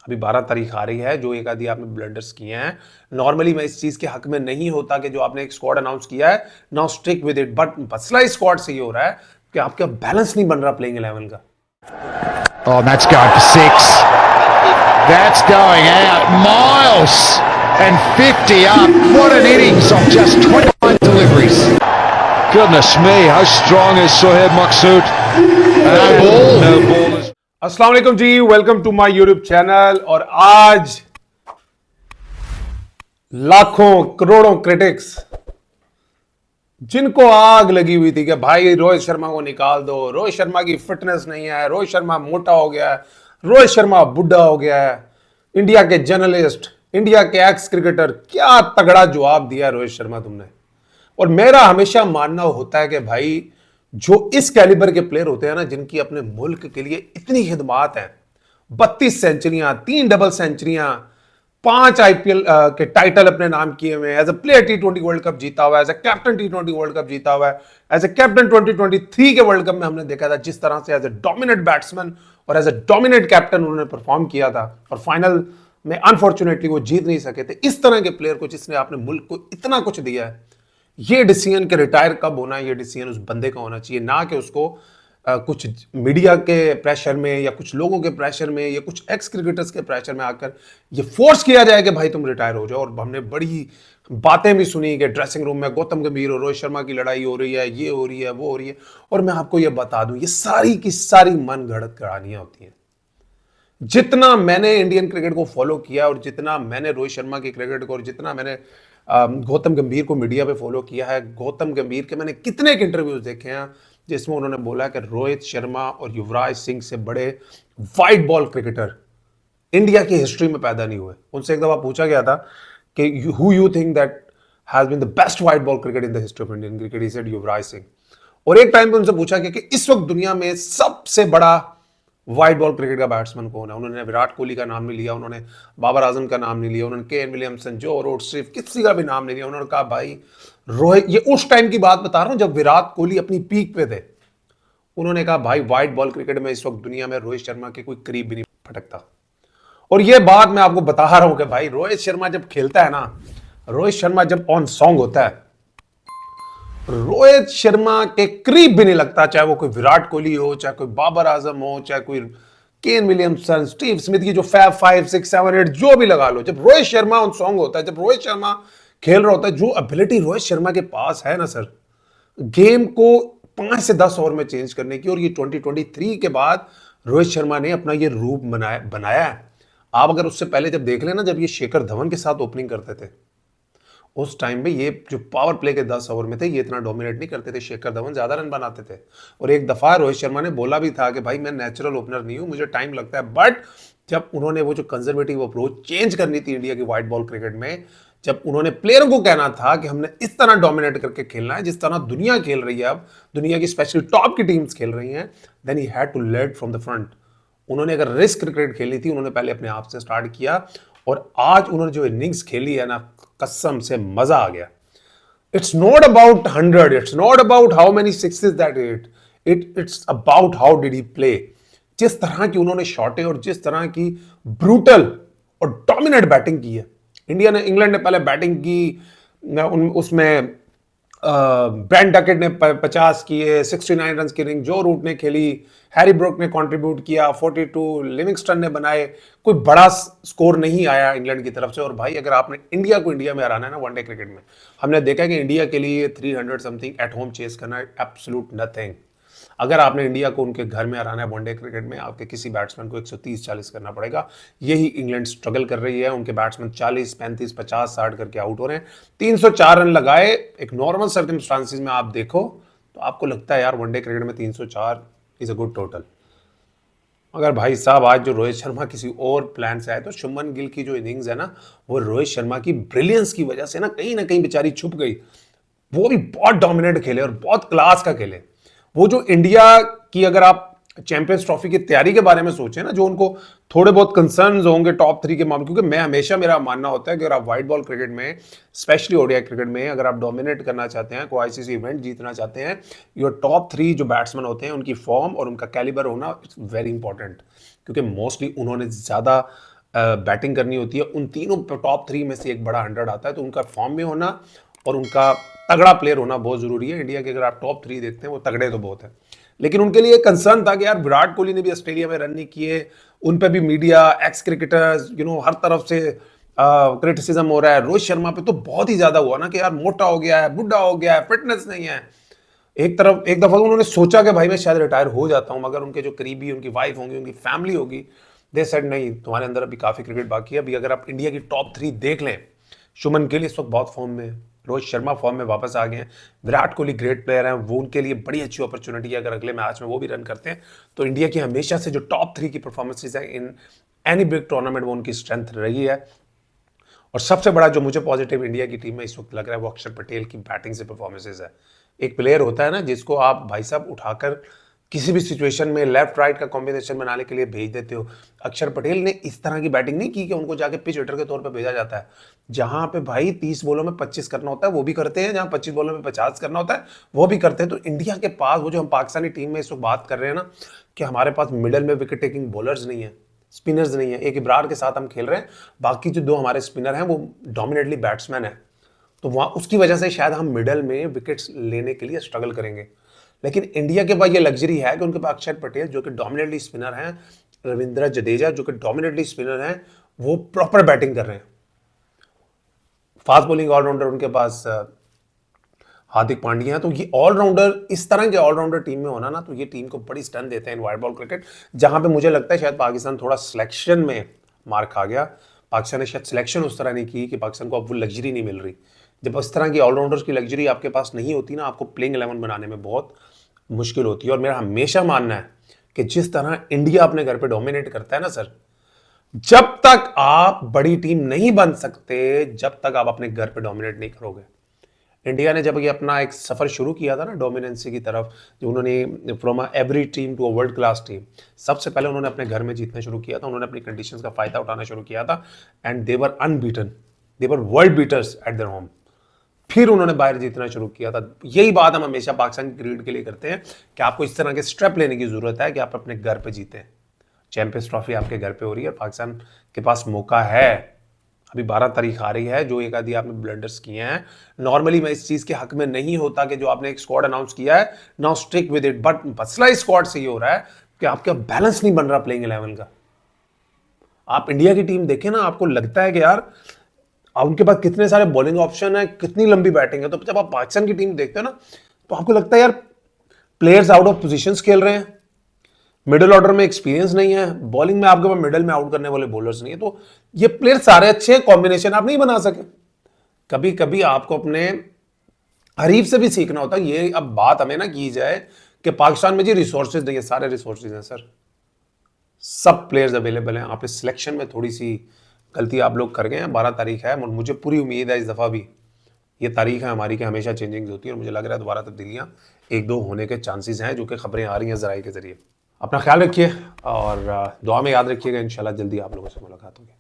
अभी 12 तारीख आ रही है, जो एक आधी आपने ब्लंडर्स किए हैं। नॉर्मली मैं इस चीज के हक में नहीं होता कि जो आपने एक स्क्वाड अनाउंस किया है, now stick with it, but मसला इस स्क्वाड से ये हो रहा है कि आपका बैलेंस नहीं बन रहा प्लेइंग 11 का। Oh, and that's going for 6. That's going out. Miles and 50 up. What an innings of just 29 deliveries. Goodness me, how strong is Sohaib Maksud? No ball. No ball is... अस्सलाम वालेकुम जी, welcome to my YouTube channel. और आज लाखों करोड़ों critics जिनको आग लगी हुई थी कि भाई रोहित शर्मा को निकाल दो, रोहित शर्मा की फिटनेस नहीं है, रोहित शर्मा मोटा हो गया है, रोहित शर्मा बुढ़ा हो गया है, इंडिया के जर्नलिस्ट, इंडिया के एक्स क्रिकेटर, क्या तगड़ा जवाब दिया रोहित शर्मा तुमने। और मेरा हमेशा मानना होता है कि भाई जो इस कैलिबर के प्लेयर होते हैं ना, जिनकी अपने मुल्क के लिए इतनी खिदमात है, 32 सेंचुरियां, 3 डबल सेंचुरियां, 5 आईपीएल के टाइटल अपने नाम किए हुए हैं, एज ए प्लेयर टी20 वर्ल्ड कप जीता हुआ है, एज ए कैप्टन टी20 वर्ल्ड कप जीता हुआ है, एज ए कैप्टन 2023 के वर्ल्ड कप में हमने देखा था जिस तरह से एज ए डोमिनेट बैट्समैन और एज ए डोमिनेट कैप्टन उन्होंने परफॉर्म किया था, और फाइनल में अनफॉर्चुनेटली वो जीत नहीं सके थे। इस तरह के प्लेयर को जिसने आपने मुल्क को इतना कुछ दिया है, ये डिसीजन के रिटायर कब होना है, ये डिसीजन उस बंदे का होना चाहिए, ना कि उसको कुछ मीडिया के प्रेशर में या कुछ लोगों के प्रेशर में या कुछ एक्स क्रिकेटर्स के प्रेशर में आकर ये फोर्स किया जाए कि भाई तुम रिटायर हो जाओ। और हमने बड़ी बातें भी सुनी कि ड्रेसिंग रूम में गौतम गंभीर और रोहित शर्मा की लड़ाई हो रही है, ये हो रही है, वो हो रही है। और मैं आपको ये बता दूं, ये सारी की सारी मन गढ़ंत कहानियां होती हैं। जितना मैंने इंडियन क्रिकेट को फॉलो किया और जितना मैंने रोहित शर्मा की क्रिकेट को और जितना मैंने गौतम गंभीर को मीडिया पे फॉलो किया है, गौतम गंभीर के मैंने कितने इंटरव्यूज देखे हैं जिसमें उन्होंने बोला कि रोहित शर्मा और युवराज सिंह से बड़े वाइट बॉल क्रिकेटर इंडिया की हिस्ट्री में पैदा नहीं हुए। उनसे एक दफा पूछा गया था कि who you think that has been the best white ball cricket in the history of Indian cricket, he said Yuvraj Singh. और एक टाइम पे उनसे पूछा गया कि इस वक्त दुनिया में सबसे बड़ा वाइट बॉल क्रिकेट का बैट्समैन कौन है। उन्होंने विराट कोहली का नाम नहीं लिया, उन्होंने बाबर आजम का नाम नहीं लिया, उन्होंने केन विलियमसन, जो रूट, सिर्फ किसी का भी नाम नहीं लिया। उन्होंने कहा भाई रोहित, ये उस टाइम की बात बता रहा हूं जब विराट कोहली अपनी पीक पे थे। उन्होंने कहा भाई वाइट बॉल क्रिकेट में इस वक्त दुनिया में रोहित शर्मा के कोई करीब भी नहीं फटकता। और ये बात मैं आपको बता रहा हूं कि भाई रोहित शर्मा जब खेलता है ना, रोहित शर्मा जब ऑन सॉन्ग होता है, रोहित शर्मा के करीब भी नहीं लगता, चाहे वो कोई विराट कोहली हो, चाहे कोई बाबर आजम हो, चाहे कोई केन विलियमसन, स्टीव स्मिथ की जो फैब 5, 6, 7, 8 जो भी लगा लो, जब रोहित शर्मा ऑन सॉन्ग होता है, जब रोहित शर्मा खेल रहा होता है, जो एबिलिटी रोहित शर्मा के पास है ना सर, गेम को 5 से 10 ओवर में चेंज करने की। और ये 2023 के बाद रोहित शर्मा ने अपना ये रूप बनाया है। आप अगर उससे पहले जब देख लेना, जब ये शेखर धवन के साथ ओपनिंग करते थे, उस टाइम में ये जो पावर प्ले के 10 ओवर में थे, ये इतना डोमिनेट नहीं करते थे। शेखर धवन ज्यादा रन बनाते थे। और एक दफा रोहित शर्मा ने बोला भी था कि भाई मैं नेचुरल ओपनर नहीं हूं, मुझे टाइम लगता है। बट जब उन्होंने वो जो कंजर्वेटिव अप्रोच चेंज करनी थी इंडिया की व्हाइट बॉल क्रिकेट में, जब उन्होंने प्लेयरों को कहना था कि हमने इस तरह डोमिनेट करके खेलना है जिस तरह दुनिया खेल रही है, अब दुनिया की स्पेशली टॉप की टीम्स खेल रही हैं, then he had to lead from the front. उन्होंने अगर रिस्क क्रिकेट खेली थी, उन्होंने पहले अपने आप से स्टार्ट किया। और आज उन्होंने जो इनिंग्स खेली है ना, कसम से मजा आ गया। It's not about 100. It's not about how many sixes that he hit. It's about how did he play. जिस तरह की उन्होंने शॉटे और जिस तरह की ब्रूटल और डोमिनेट बैटिंग की है। इंग्लैंड ने पहले बैटिंग की, उसमें ब्रेंट डकेट ने 50 किए, 69 रन की इनिंग जो रूट ने खेली, हैरी ब्रूक ने कंट्रीब्यूट किया 42, लिविंगस्टन ने बनाए, कोई बड़ा स्कोर नहीं आया इंग्लैंड की तरफ से। और भाई अगर आपने इंडिया को इंडिया में हराना है ना वनडे क्रिकेट में, हमने देखा कि इंडिया के लिए 300 समथिंग एट होम चेस करना है एब्सोल्यूट नथिंग। अगर आपने इंडिया को उनके घर में हराना है वनडे क्रिकेट में, आपके किसी बैट्समैन को 130-40 करना पड़ेगा। यही इंग्लैंड स्ट्रगल कर रही है। उनके बैट्समैन 40, 35, 50, 60 करके आउट हो रहे हैं। 304 रन लगाए एक नॉर्मल सर्कमस्टांसिस में, आप देखो तो आपको लगता है यार वनडे क्रिकेट में 304 इज अ गुड टोटल। अगर भाई साहब आज जो रोहित शर्मा किसी और प्लान से आए, तो शुभमन गिल की जो इनिंग्स है ना, वो रोहित शर्मा की ब्रिलियंस की वजह से ना कहीं बेचारी छुप गई। वो भी बहुत डोमिनेट खेले और बहुत क्लास का खेले। वो जो इंडिया की, अगर आप चैंपियंस ट्रॉफी की तैयारी के बारे में सोचें ना, जो उनको थोड़े बहुत कंसर्न्स होंगे टॉप 3 के मामले, क्योंकि मैं हमेशा, मेरा मानना होता है कि अगर आप व्हाइट बॉल क्रिकेट में, स्पेशली ओडीआई क्रिकेट में, अगर आप डोमिनेट करना चाहते हैं, कोई आईसीसी इवेंट जीतना चाहते हैं, योर टॉप 3 जो बैट्समैन होते हैं उनकी फॉर्म और उनका कैलिबर होना इट्स वेरी इंपॉर्टेंट। क्योंकि मोस्टली उन्होंने ज़्यादा बैटिंग करनी होती है, उन तीनों टॉप 3 में से एक बड़ा 100 आता है, तो उनका फॉर्म में होना और उनका तगड़ा प्लेयर होना बहुत जरूरी है। इंडिया के अगर आप टॉप 3 देखते हैं वो तगड़े तो बहुत है, लेकिन उनके लिए कंसर्न था कि यार विराट कोहली ने भी ऑस्ट्रेलिया में रन नहीं किए, उन पे भी मीडिया, एक्स क्रिकेटर्स, हर तरफ से क्रिटिसिज्म हो रहा है। रोहित शर्मा पे तो बहुत ही ज्यादा हुआ ना कि यार मोटा हो गया है, बुढ़ा हो गया है, फिटनेस नहीं है। एक दफा उन्होंने सोचा कि भाई मैं शायद रिटायर हो जाता हूं, मगर उनके जो करीबी, उनकी वाइफ होंगी, उनकी फैमिली होगी, दे सेड नहीं, तुम्हारे अंदर अभी काफी क्रिकेट बाकी है। अभी अगर आप इंडिया की टॉप 3 देख लें, शुभमन गिल इस वक्त बहुत फॉर्म में है, रोहित शर्मा फॉर्म में वापस आ गए हैं, विराट कोहली ग्रेट प्लेयर हैं, वो उनके लिए बड़ी अच्छी अपॉर्चुनिटी है। अगर अगले मैच में वो भी रन करते हैं तो इंडिया की हमेशा से जो टॉप 3 की परफॉर्मेंसेज है इन एनी बिग टूर्नामेंट, वो उनकी स्ट्रेंथ रही है। और सबसे बड़ा जो मुझे पॉजिटिव इंडिया की टीम में इस वक्त लग रहा है वो अक्षर पटेल की बैटिंग से परफॉर्मेंसेज है। एक प्लेयर होता है ना जिसको आप भाई साहब उठाकर किसी भी सिचुएशन में लेफ्ट राइट का कॉम्बिनेशन बनाने के लिए भेज देते हो। अक्षर पटेल ने इस तरह की बैटिंग नहीं की कि उनको जाके पिच हिटर के तौर पे भेजा जाता है। जहां पे भाई 30 बॉलों में 25 करना होता है वो भी करते हैं, जहां 25 बॉलों में 50 करना होता है वो भी करते हैं। तो इंडिया के पास वो जो हम पाकिस्तानी टीम में इस वक्त बात कर रहे हैं ना कि हमारे पास मिडल में विकेट टेकिंग बॉलर्स नहीं है, स्पिनर्स नहीं है। एक इब्रार के साथ हम खेल रहे हैं, बाकी जो 2 हमारे स्पिनर हैं वो डोमिनेटली बैट्समैन है, तो वहां उसकी वजह से शायद हम मिडल में विकेट्स लेने के लिए स्ट्रगल करेंगे। लेकिन इंडिया के पास ये लग्जरी है कि उनके पास अक्षर पटेल जो कि डोमिनेटली स्पिनर हैं, रविंद्र जडेजा जो कि डोमिनेटली स्पिनर हैं, वो प्रॉपर बैटिंग कर रहे हैं। फास्ट बॉलिंग ऑलराउंडर उनके पास हार्दिक पांड्या हैं। तो ये ऑलराउंडर, इस तरह के ऑलराउंडर टीम में होना ना, तो ये टीम को बड़ी स्ट्रेंथ देते हैं इन वाइड बॉल क्रिकेट, जहां पे मुझे लगता है शायद पाकिस्तान थोड़ा सिलेक्शन में मार खा गया। पाकिस्तान ने शायद सिलेक्शन उस तरह नहीं की कि पाकिस्तान को अब वो लग्जरी नहीं मिल रही। जब इस तरह की ऑलराउंडर्स की लग्जरी आपके पास नहीं होती ना, आपको प्लेइंग 11 बनाने में बहुत मुश्किल होती है। और मेरा हमेशा मानना है कि जिस तरह इंडिया अपने घर पे डोमिनेट करता है ना सर, जब तक आप बड़ी टीम नहीं बन सकते, जब तक आप अपने घर पे डोमिनेट नहीं करोगे। इंडिया ने जब ये अपना एक सफर शुरू किया था ना डोमिनेंसी की तरफ, जो उन्होंने from every team to a world class team, सबसे पहले उन्होंने अपने घर में जीतना शुरू किया था, उन्होंने अपनी कंडीशंस का फायदा उठाना शुरू किया था, and they were unbeaten, they were world beaters eight their home. फिर उन्होंने बाहर जीतना शुरू किया था। यही बात हम हमेशा पाकिस्तान क्रिकेट के लिए करते हैं कि आपको इस तरह के स्टेप लेने की जरूरत है कि आप अपने घर पे जीते। चैंपियंस ट्रॉफी आपके घर पे हो रही है और पाकिस्तान के पास मौका है। अभी 12 तारीख आ रही है, जो एक आधी आपने ब्लंडर्स किए हैं, नॉर्मली मैं इस चीज के हक में नहीं होता कि जो आपने एक स्क्वाड अनाउंस किया है now stick with it, but मसला इस स्क्वाड से ये हो रहा है कि आपका बैलेंस नहीं बन रहा प्लेइंग 11 का। आप इंडिया की टीम देखें ना, आपको लगता है कि यार उनके पास कितने सारे बॉलिंग ऑप्शन है, कितनी लंबी बैटिंग है। तो जब आप पाकिस्तान की टीम देखते हो ना, तो आपको लगता है यार प्लेयर्स आउट ऑफ पोजीशंस खेल रहे हैं, मिडिल ऑर्डर में एक्सपीरियंस नहीं है, बॉलिंग में आपके पास मिडिल में आउट करने वाले बॉलर्स नहीं है। तो ये प्लेयर सारे अच्छे हैं, कॉम्बिनेशन आप नहीं बना सके। कभी कभी आपको अपने हरीफ से भी सीखना होता है। ये अब बात हमें ना की जाए कि पाकिस्तान में जी रिसोर्सेज नहीं है, सारे रिसोर्सेज हैं सर, सब प्लेयर्स अवेलेबल हैं। आप इस सिलेक्शन में थोड़ी सी गलती आप लोग कर गए हैं। 12 तारीख है, मुझे पूरी उम्मीद है इस दफ़ा भी ये तारीख है हमारी कि हमेशा चेंजिंग होती है, और मुझे लग रहा है दोबारा तब्दीलियाँ 1-2 होने के चांसेस हैं, जो कि खबरें आ रही हैं ज़राए के ज़रिए। अपना ख्याल रखिए और दुआ में याद रखिएगा। इंशाल्लाह जल्दी आप लोगों से मुलाकात होगी।